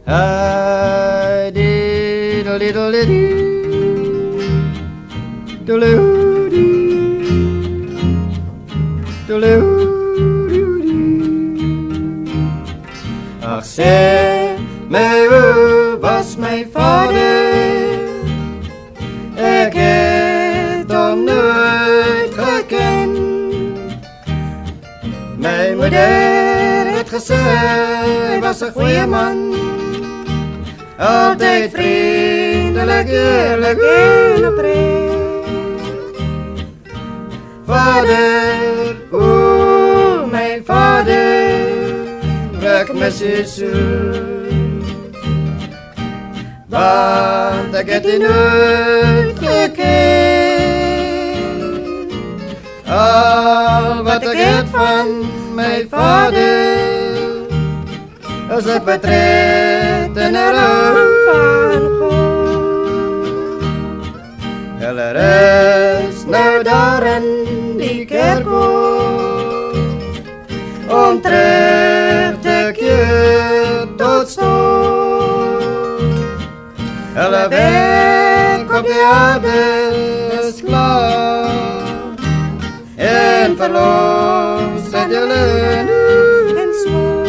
I did a little Ach, zeg mij, hoe was mijn vader? Ik heb hem nooit gekend. Mijn moeder heeft gezegd, hij was een goeie man. Altijd vriendelijk, eerlijk en oprecht. Vader, o mijn vader, raak me zoen. Want ik heb die nooit gekend. Al wat ik heb van mijn vader is het betreed en rouw van God. Er is nou daar in die kerkhof om terug te keren tot stoel. Alle werk op de aarde is klaar en verlost zijn jullie nu en zwaar.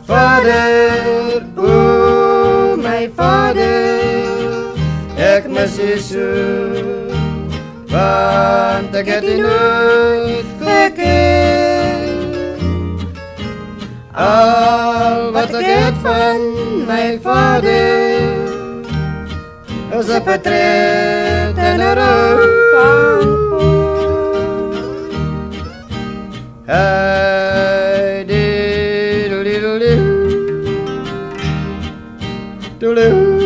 Vader, o mijn vader, ik mis je zo, want ik heb je nooit gekend. Al wat ik heb van mijn vader is een portret en een rouw van God. Hij did a little doodle